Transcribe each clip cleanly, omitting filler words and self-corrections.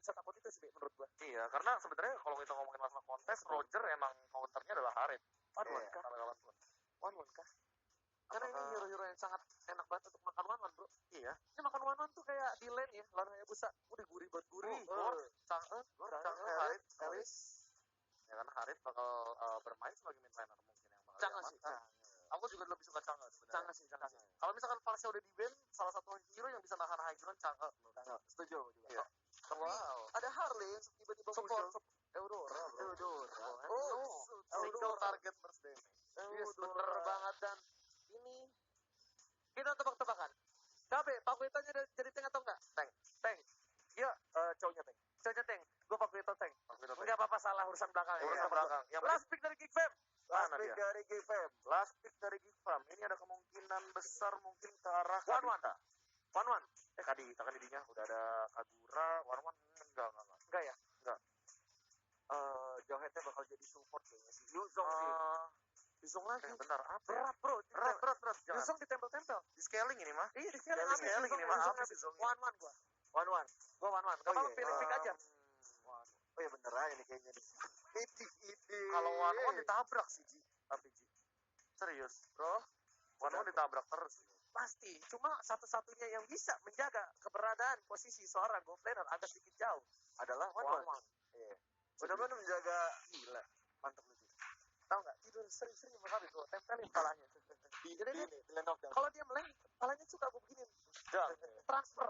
bisa takut itu sih menurut gue. Iya, karena sebenarnya kalau kita ngomongin masalah kontes, Roger emang counternya adalah Harit. One-one kah? One-one kah? Karena ini hero-hero yang sangat enak banget untuk makan one-one, bro. Iya. Ini makan one-one tuh kayak di lane ya, lawan Hayabusa. Udah gurih banget, gurih. Chang'e, Harit, Elis. Ya karena Harit bakal bermain sebagai mid laner mungkin yang bakal Chang'e sih. Aku juga lebih suka Chang'e sebenarnya. Chang'e sih. Kalau misalkan Farsia udah di ban, salah satu hero yang bisa nahan high ground Chang'e. Setuju juga. Iya. Tapi ada Harley yang tiba-tiba muncul. Eudora. Single target burst damage. Yes, bener banget. Dan ini kita tebak-tebakan. Kabe, Pakuitonya jadi tank atau enggak? Tank. Iya, cowoknya tank. Gue Pakuito tank. Enggak apa-apa, salah urusan belakang. Yang last pick dari Geek Fam. Last pick dari Geek Fam. Ini ada kemungkinan besar mungkin ke arah Kadita. One-one. Kadidinya udah ada Kagura, One-one enggak ya? Enggak. Jauhetnya bakal jadi support kayaknya sih. Yuzong lagi. Bentar, apa? Berat. Yuzong ditempel-tempel. Di scaling ini mah. Iya, di scaling ini mah. Habis Yuzong. One-one gua. Gua one-one. Kamu pilih pick aja. Oh iya bener aja nih kayaknya nih. Kalau one-one ditabrak sih, Ji. Tapi Ji. Serius, bro. One-one ditabrak terus. Pasti. Cuma satu-satunya yang bisa menjaga keberadaan posisi seorang gold laner agak sedikit jauh adalah one-one. Iya. Benar-benar menjaga, gila. Mantap lu, Ji. Tahu nggak, tidur sering-sering sama kami tuh, tempelin palanya. Jadi dia, kalau dia meleng, palanya suka gue begini. Transfer.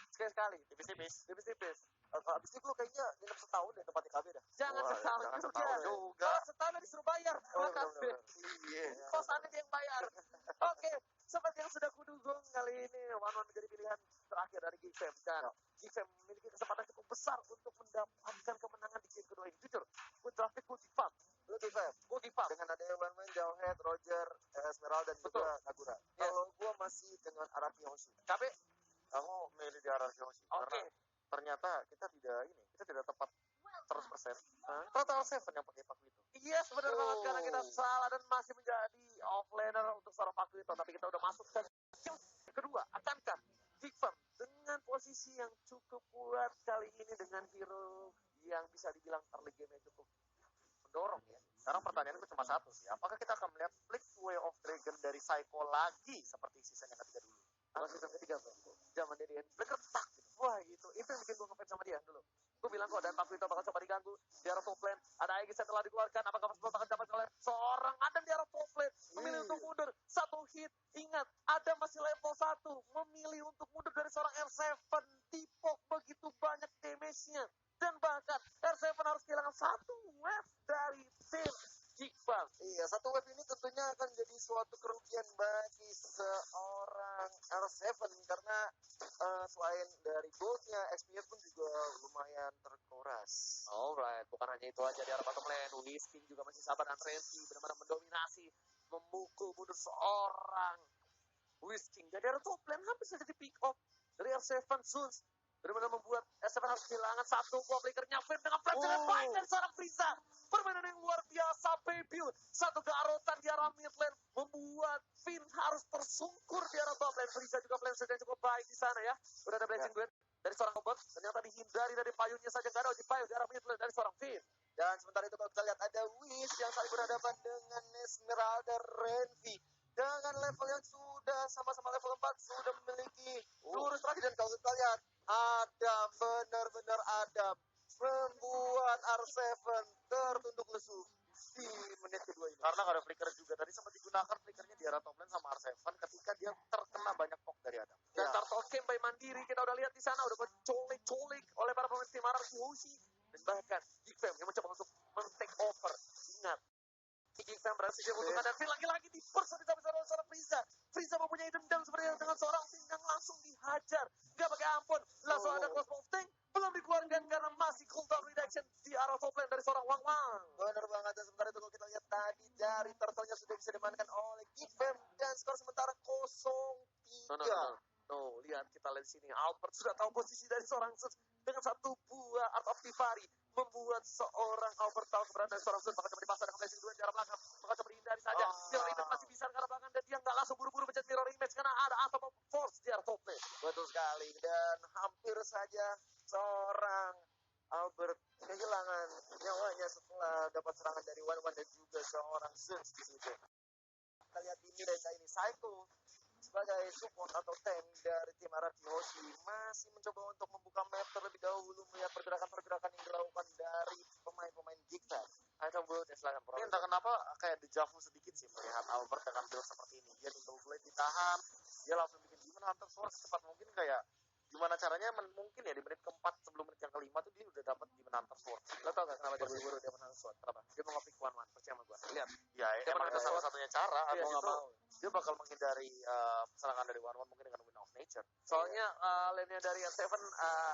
Sekali-sekali. Tipis-tipis. Kalau abis itu lu kayaknya nginep setahun deh tempat IKB dah. Jangan setahun juga. Kalau setahun disuruh bayar. Makasih. Kosannya dia yang bayar. Oke. Seperti yang sudah kudugung kali ini, one-one menjadi pilihan terakhir dari Geek Fam. Dan Geek Fam memiliki kesempatan cukup besar untuk mendapatkan kemenangan di game kedua ini. Jujur, gue drafted gue give up. Dengan adanya one-man, Jauhead, Roger, Esmeralda, dan juga Kagura. Kalau gue masih dengan Araki Hoshi. Kabe? Aku milih di arah Yoshi. Karena ternyata kita tidak tepat 100%. Total 7 yang pakai Pakuito. Iya, benar banget. Karena kita salah dan masih menjadi offlaner untuk seorang Pakuito. Tapi kita udah masuk ke game kedua. Akankah Geek Fam dengan posisi yang cukup kuat kali ini dengan hero yang bisa dibilang early game-nya cukup mendorong ya? Sekarang pertanyaanku cuma satu sih. Apakah kita akan melihat Flick Way of Dragon dari Psycho lagi seperti season yang ketiga dulu? Kalau season ketiga bro, zaman dia Flick retak gitu. Wah itu yang bikin gue ngefans sama dia dulu. Gue bilang kok, dan Pakuito bakal coba diganggu di arah top lane. Ada Aegis yang telah dikeluarkan. Apakah Pakuito akan dapat oleh seorang Adam di arah top lane? Memilih untuk mundur. Satu hit. Ingat, Adam masih level 1. Memilih untuk mundur dari seorang R7. Tipok begitu banyak damage-nya. Dan bahkan R7 harus kehilangan satu wave dari tim Geek Fam. Iya, satu wave ini tentunya akan jadi suatu kerugian bagi seorang R7 karena selain dari goldnya, XP-nya pun juga lumayan terkuras. Alright, bukan hanya itu aja di arah bottom lane. Whisking juga masih sabar dan Renzi benar-benar mendominasi, memukul mundur seorang Whisking. Jadi arah top lane hampir saja di pick up dari R7 Suns. Benar-benar membuat R7 harus kehilangan satu buah flickernya. Flip dengan flash dan baik dari seorang Frieza. Permainan yang luar biasa, Pebble. Satu kearotan di arah mid lane membuat Finn harus tersungkur di arah top lane. Frieza juga flash yang cukup baik di sana ya. Udah ada blessing duet dari seorang Robert. Ternyata dihindari dari payungnya saja. Gak ada uji payung di arah mid lane dari seorang Finn. Dan sementara itu kalau kita lihat ada Wish yang saling berhadapan dengan Esmeralda Renvi. Dengan level yang sudah sama-sama level 4 sudah memiliki lurus lagi. Dan kalau kita lihat Adam, benar-benar Adam membuat R7 tertunduk lesu di menit kedua ini. Karena gak ada flicker juga. Tadi sempat digunakan flickernya di arah top lane sama R7 ketika dia terkena banyak pok dari Adam. Dan turtle camp by Mandiri kita udah lihat di sana udah colik oleh para pemain tim Araki Hoshi. Dan bahkan Geek Fam yang mencoba untuk men-take over. Ingat, Geek Fam berhasil dibutuhkan dan Finn lagi-lagi di burst habis oleh seorang Frieza. Frieza mempunyai dendam seperti dengan seorang Finn yang langsung dihajar. Gak pakai ampun. Langsung ada crossbow tank. Belum dikeluarkan karena masih cooldown reduction di arah top lane dari seorang Wang Wang. Benar banget. Dan sementara itu kalau kita lihat tadi dari turtle-nya sudah bisa dimainkan oleh Geek Fam. Dan skor sementara 0-3. No, lihat kita lihat di sini. Albert sudah tahu posisi dari seorang Sus dengan satu buah Art of Tivari membuat seorang Albert tahu keberadaan dari seorang Sus. Maka coba dipasang dengan blessing 2 di arah belakang. Maka coba dihindari saja. Mirror image masih bisa karena belakang dan dia nggak langsung buru-buru pencet mirror image. disengage karena ada Atom of Force di top lane. Betul sekali. Dan hampir saja seorang Albert kehilangan nyawanya setelah dapat serangan dari Wan dan juga seorang Suns di situ. Kita lihat di mereka ini Psycho sebagai support atau tank dari tim Araki Hoshi masih mencoba untuk membuka map terlebih dahulu melihat pergerakan-pergerakan yang dilakukan dari pemain-pemain Gigfam. Ayo bro, silakan bro. Ini entah kenapa kayak dejavu sedikit sih melihat Albert dengan build seperti ini. Dia double blade ditahan, dia langsung bikin Demon Hunter Sword secepat mungkin kayak gimana caranya mungkin ya di menit keempat sebelum menit yang kelima tuh dia udah dapat Demon Hunter Sword. Lo tau gak kenapa dia buru-buru Demon Hunter Sword? Kenapa? Dia mau nge-pick one percaya sama gue. Lihat. Ya emang itu salah satunya cara. Dia Atau nggak mau. dia bakal menghindari serangan dari One mungkin dengan Wind of Nature. Soalnya lane-nya dari R7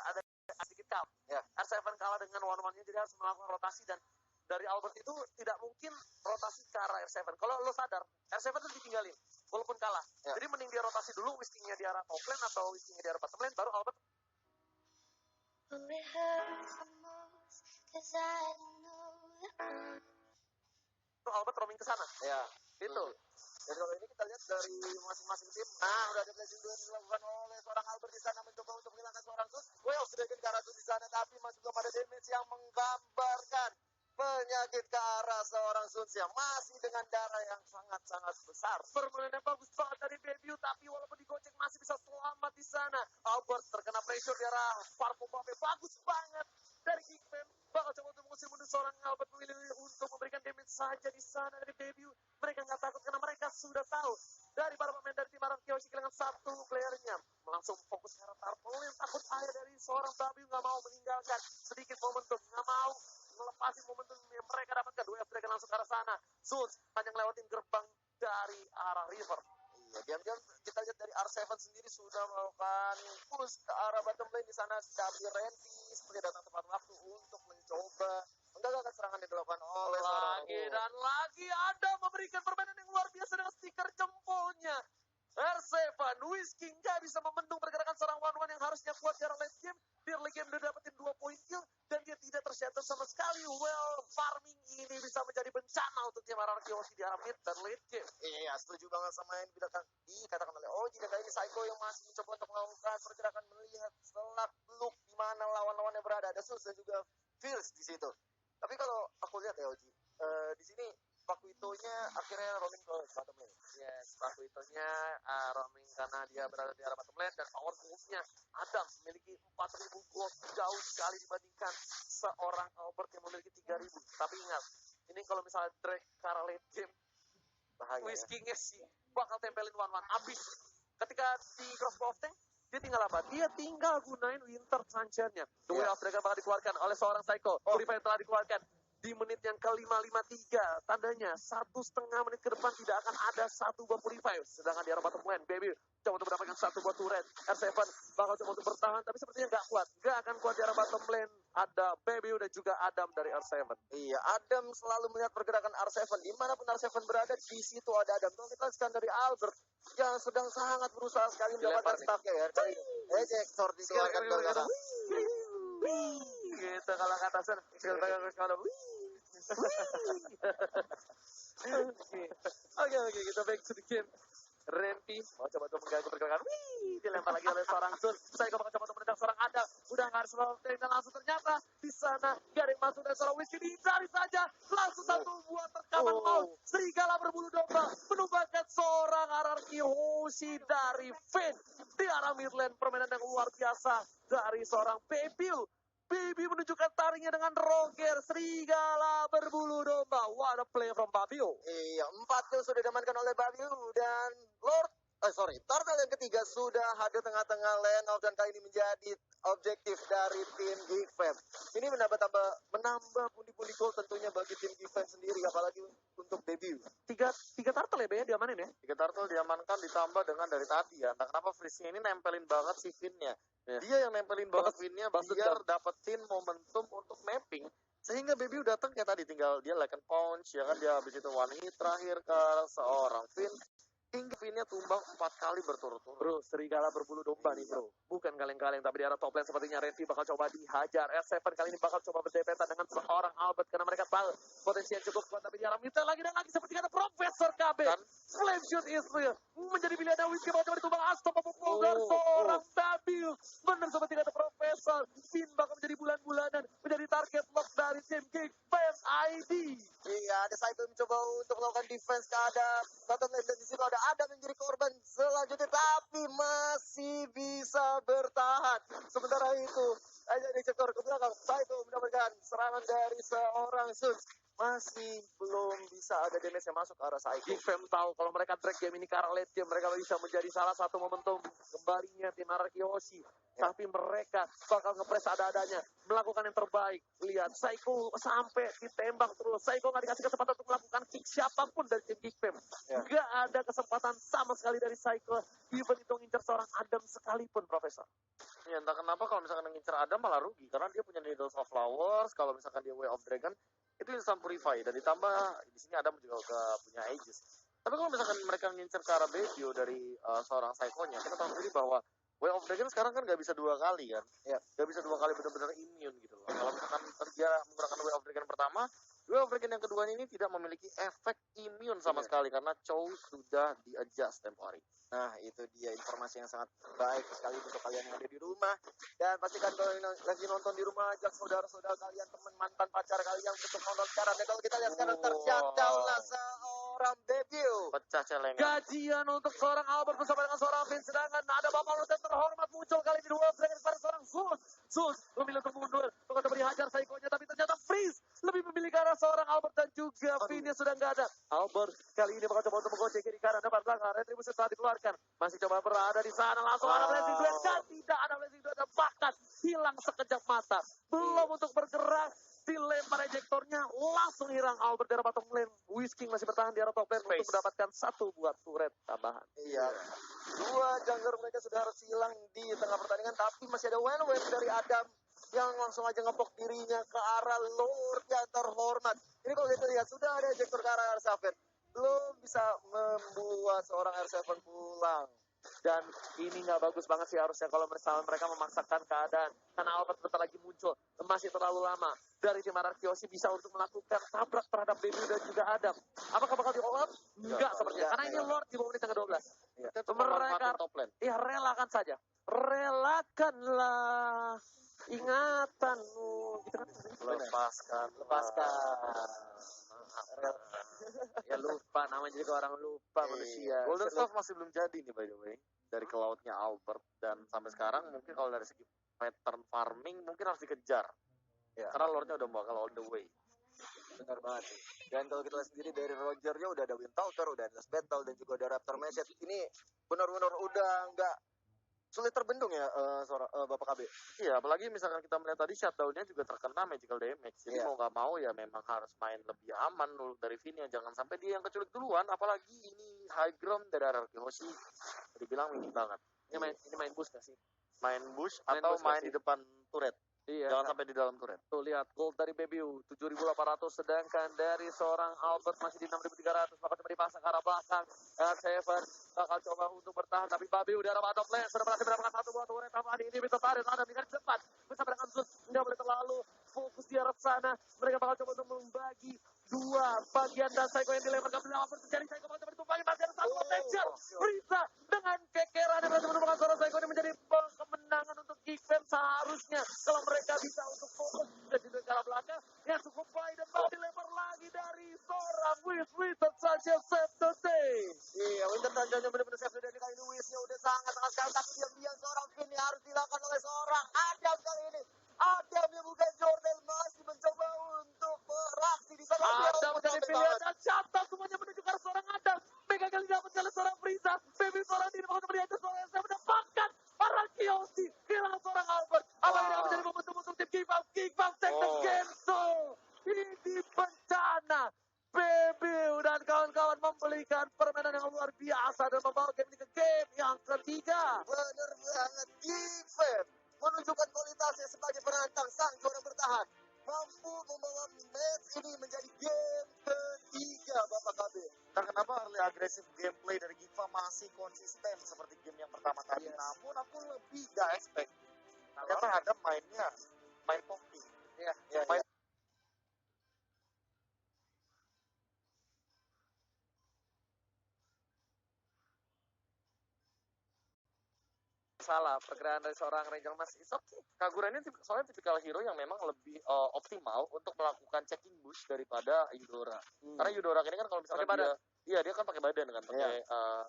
ada sedikit kalah. Ya. R7 kalah dengan One-nya jadi harus melakukan rotasi dan dari Albert itu tidak mungkin rotasi ke arah R7. Kalau lo sadar, R7 itu ditinggalin walaupun kalah. Ya. Jadi mending dia rotasi dulu, whisking-nya di arah top lane atau whisking-nya di arah bottom lane, baru Albert Albert roaming ke sana. Ya. Itu. Dan kalau ini kita lihat dari masing-masing tim, udah ada blessing dulu yang dilakukan oleh seorang Albert di sana mencoba untuk menghilangkan seorang Sus. Well, sudah ke arah Sus di sana, tapi masih belum ada damage yang menggambarkan penyakit ke arah seorang Suns yang masih dengan darah yang sangat-sangat besar. Permainan bagus banget dari debut, tapi walaupun digocek masih bisa selamat di sana. Albert terkena pressure di arah Farpo Babe, bagus banget dari Kickman. Bakal coba untuk mengusir mundur seorang Albert memilih untuk memberikan damage saja di sana dari debut. Mereka nggak takut karena mereka sudah tahu dari para pemain dari tim Araki Hoshi kehilangan satu playernya. Langsung fokus ke arah Tarpol yang takut ayah dari seorang Babi nggak mau meninggalkan sedikit momentum, nggak mau melepasin momentum yang mereka dapatkan. Dua mereka langsung ke arah sana. Suns hanya ngelewatin gerbang dari arah River. Iya, diam-diam kita lihat dari R7 sendiri sudah melakukan push ke arah bottom lane di sana. Tapi Renty seperti datang tepat waktu untuk mencoba menggagalkan serangan yang dilakukan oleh Lagi dan lagi ada memberikan permainan yang luar biasa dengan stiker jempolnya. R7, Whisky nggak bisa membendung pergerakan seorang One yang harusnya kuat di arah late game. Di early game udah dapetin 2 poin kill dan dia tidak tershatter sama sekali. Well, farming ini bisa menjadi bencana untuk tim Araki Hoshi di arah mid dan late game. Iya, setuju banget sama yang dikatakan oleh Oji. Dan kali ini Psycho yang masih mencoba untuk melakukan pergerakan melihat selak beluk di mana lawan-lawannya berada. Ada Sus dan juga Fierce di situ. Tapi kalau aku lihat ya Oji, di sini Pakuitonya akhirnya roaming ke bottom lane. Yes, Pakuitonya roaming karena dia berada di arah bottom lane dan power gold-nya Adam memiliki 4.000 gold, jauh sekali dibandingkan seorang Albert yang memiliki 3.000. Tapi ingat, ini kalau misalnya drag ke arah late game, Bahaya. Whisky-nya sih bakal tempelin one abis. Ketika di cross of tank, dia tinggal apa? Dia tinggal gunain Winter Truncheon-nya. The Way of Dragon bakal dikeluarkan oleh seorang Psycho. Purify telah dikeluarkan di menit yang ke-553. Tandanya 1,5 menit ke depan tidak akan ada satu buah Purify. Sedangkan di arah bottom lane, Baby coba untuk mendapatkan satu buah turret. R7 bakal coba untuk bertahan, tapi sepertinya nggak kuat. Nggak akan kuat di arah bottom lane. Ada Baby dan juga Adam dari R7. Iya, Adam selalu melihat pergerakan R7. Dimanapun R7 berada, di situ ada Adam. Kalau kita lihat dari Albert, yang sedang sangat berusaha sekali mendapatkan staffnya ya. Ejek, sorry dikeluarkan dari kata. Gitu kalau kata Sen. Kalau Oke, kita back to the game. Rempi mau coba untuk mengganggu pergerakan. Dilempar lagi oleh seorang Sun. Saya bakal coba untuk menendang seorang Adam. Udah nggak harus melakukan dan langsung ternyata di sana gak ada yang masuk dari seorang Whisky dihindari saja. Langsung satu buah terkaman maut. Serigala berbulu domba menumbangkan seorang Araki Hoshi dari Finn di arah mid lane. Permainan yang luar biasa dari seorang Baby. Baby menunjukkan taringnya dengan Roger. Serigala berbulu domba. What a play from Babio. Iya, 4 kill sudah diamankan oleh Babio dan Turtle yang ketiga sudah hadir tengah-tengah lane off dan kali ini menjadi objektif dari tim Gigfam. Ini menambah pundi-pundi gol tentunya bagi tim Gigfam sendiri, apalagi untuk debut. Tiga turtle ya, Be, diamanin ya? 3 turtle diamankan ditambah dengan dari tadi ya. Entah kenapa Freeze-nya ini nempelin banget si Finn-nya. Yeah. Dia yang nempelin banget Finn-nya biar dapetin momentum untuk mapping. Sehingga Baby datang kayak tadi tinggal dia like and punch ya kan, dia habis itu one hit terakhir ke seorang Finn. Hingga Finn lainnya tumbang 4 kali berturut-turut. Bro, serigala berbulu domba nih bro. Bukan kaleng-kaleng, tapi di arah top lane sepertinya Renvi bakal coba dihajar. R7 kali ini bakal coba berdepetan dengan seorang Albert. Karena mereka tahu potensi yang cukup kuat. Tapi di arah mid lagi dan lagi seperti kata Profesor KB. Flame shoot is real. Menjadi pilihan Whiskey bakal coba ditumbang Aston Popolgar. Seorang Babil. Benar seperti kata Profesor. Finn bakal menjadi bulan-bulanan. Menjadi target lock dari tim Geek Fans ID. Iya, ada Cyber mencoba untuk melakukan defense keadaan bottom lane dan di situ ada Adam yang jadi korban selanjutnya tapi masih bisa bertahan. Sementara itu, aja di sektor ke belakang, Cyber mendapatkan serangan dari seorang Suns. Masih belum bisa ada damage yang masuk ke arah Psycho. Geek Fam tahu kalau mereka drag game ini ke arah late game, mereka bisa menjadi salah satu momentum kembalinya tim Anarchy Hoshi. Ya. Tapi mereka bakal ngepres ada-adanya, melakukan yang terbaik. Lihat, Psycho sampai ditembak terus. Psycho nggak dikasih kesempatan untuk melakukan kick siapapun dari tim Geek Fam. Ya. Nggak ada kesempatan sama sekali dari Psycho. Even itu ngincer seorang Adam sekalipun, Profesor. Ya entah kenapa kalau misalkan ngincer Adam malah rugi. Karena dia punya Needles of Flowers, kalau misalkan dia Way of Dragon, itu instant purify. Dan ditambah, di sini Adam juga punya Aegis. Tapi kalau misalkan mereka ngincer ke arah Bebio dari seorang Psycho-nya, kita tahu sendiri bahwa Way of Dragon sekarang kan nggak bisa 2 kali kan. Ya. Nggak bisa 2 kali benar-benar immune gitu loh. Kalau misalkan dia menggunakan Way of Dragon pertama, Way of Dragon yang kedua ini tidak memiliki efek immune sama sekali. Karena Chow sudah di-adjust temporary. Nah, itu dia informasi yang sangat baik sekali untuk kalian yang ada di rumah. Dan pastikan kalau lagi nonton di rumah, ajak saudara-saudara kalian, teman mantan pacar kalian untuk nonton sekarang. Dan kalau kita lihat sekarang terjadwallah seorang debut. Pecah celengan. Gajian untuk seorang Albert bersama dengan seorang Finn. Sedangkan ada Bapak Lutet terhormat muncul kali ini di World Dragon kepada seorang Sus. Sus memilih untuk mundur. Bukan beri hajar Psycho-nya, tapi ternyata Freeze lebih memilih ke arah seorang Albert dan juga Finn yang sudah nggak ada. Albert kali ini bakal coba untuk menggocek kiri kanan depan belakang. Retribusi telah dikeluarkan. Masih coba berada di sana. Langsung ada Blazing Blade. Dan tidak ada Blazing Blade. Dan bahkan hilang sekejap mata. Belum untuk bergerak. Dilempar ejektornya. Langsung hilang Albert dari bottom lane. Whisking masih bertahan di arah top lane untuk mendapatkan 1 buat turret tambahan. Iya. 2 jungler mereka sudah harus hilang di tengah pertandingan. Tapi masih ada win-win dari Adam yang langsung aja ngepok dirinya ke arah Lord yang terhormat. Ini kalau kita lihat sudah ada ejektor ke arah R7. Belum bisa membuat seorang R7 pulang. Dan ini nggak bagus banget sih harusnya kalau misalnya mereka memaksakan keadaan. Karena Albert bentar lagi muncul. Masih terlalu lama. Dari tim Anarchy Hoshi bisa untuk melakukan tabrak terhadap Baby dan juga Adam. Apakah bakal di-all-out? Enggak sepertinya. Karena ini Lord di menit yang ke-12. Ya. Mereka ya relakan saja. Relakanlah ingatanmu. Gitu kan? Lepaskan. Ya lupa, namanya juga orang lupa manusia. Golden Staff masih belum jadi nih by the way. Dari ke lautnya Albert. Dan sampai sekarang mungkin kalau dari segi pattern farming mungkin harus dikejar. Ya. Karena Lordnya udah bakal all the way. Benar banget. Dan kalau kita lihat sendiri dari Rogernya udah ada Windtalker, udah ada Battle dan juga ada Raptor Message. Ini benar-benar udah nggak sulit terbendung ya Bapak KB. Iya, apalagi misalkan kita melihat tadi shutdown-nya juga terkena magical damage. Jadi mau nggak mau ya memang harus main lebih aman dulu dari Vini. Jangan sampai dia yang keculik duluan. Apalagi ini high ground dari Anarchy Hoshi. Dibilang minim banget. Ini main boost gak sih? Main bush atau main di depan turret. Iya. Jangan sampai di dalam turret. Tuh lihat gold dari Bebiu 7.800 sedangkan dari seorang Albert masih di 6.300 bakal coba dipasang ke arah belakang. Seven bakal coba untuk bertahan tapi Bebiu di arah bottom lane sudah berhasil mendapatkan 1 buat turret tambahan ini bisa tarik ada dengan cepat bersama dengan Sus nggak boleh terlalu fokus di arah sana. Mereka bakal coba untuk membagi 2 bagian dan Psycho yang dilempar ke belakang terjadi Psycho bakal coba ditumpangi masih ada 1 protection. Frieza dengan kekeran yang berhasil menemukan seorang Psycho ini menjadi kemenangan untuk Geek Fam seharusnya kalau mereka bisa untuk fokus dan juga ke arah belakang yang cukup baik dan bakal dilempar lagi dari seorang Winter saja save the day. Iya, Winter Sanchez benar-benar save the day kali ini. Wish-nya udah sangat-sangat sekali tapi diam-diam seorang Vini harus dilakukan oleh seorang Adam kali ini. Adam yang bukan Jordan masih mencoba untuk beraksi di sana. Adam menjadi pilihan dan catat semuanya menuju ke arah seorang Adam. Mega kali dapat oleh seorang Frieza. Baby seorang diri bakal melihat seorang yang mendapatkan Anarchy Hoshi. Kehilangan seorang Albert. Apa yang akan menjadi momentum untuk tim Geek Fam take the game so. Ini bencana. Baby dan kawan-kawan membelikan permainan yang luar biasa dan membawa game ini ke game yang ketiga. Benar banget. Geek Fam menunjukkan kualitasnya sebagai penantang sang juara bertahan. Mampu membawa match ini menjadi game ketiga Bapak KB. Nah, kenapa early aggressive gameplay dari Geek Fam masih konsisten seperti game yang pertama tadi. Yes. Namun aku lebih gak expect ternyata ada main popping. Iya. Main Salah pergerakan dari seorang Ranger Mas, it's okay. Kagura ini soalnya tipikal hero yang memang lebih optimal untuk melakukan checking bush daripada Eudora. Karena Eudora ini kan kalau misalkan Pakai badan. dia kan pakai badan kan, pakai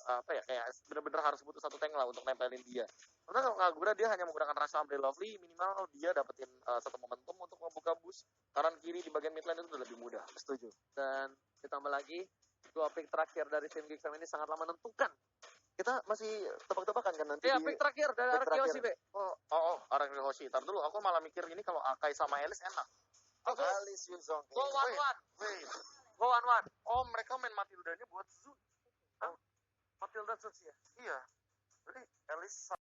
apa ya, kayak bener-bener harus butuh satu tank lah untuk nempelin dia. Karena kalau Kagura dia hanya menggunakan Rush Umbrella Lovely, minimal dia dapetin satu momentum untuk membuka bush kanan kiri di bagian mid lane itu udah lebih mudah. Setuju. Dan ditambah lagi 2 pick terakhir dari tim Geeks ini sangatlah menentukan. Kita masih tebak-tebakan kan nanti. Iya, pick terakhir dari pick terakhir. Arkeoshi, Be. Arang Hoshi. Ntar dulu, aku malah mikir ini kalau Akai sama Elis enak. Alice Yunzong. Go 1-1. Wait. Go 1-1. Oh, mereka main Matildanya buat Zun. Matilda Suits ya. Iya. Jadi Elis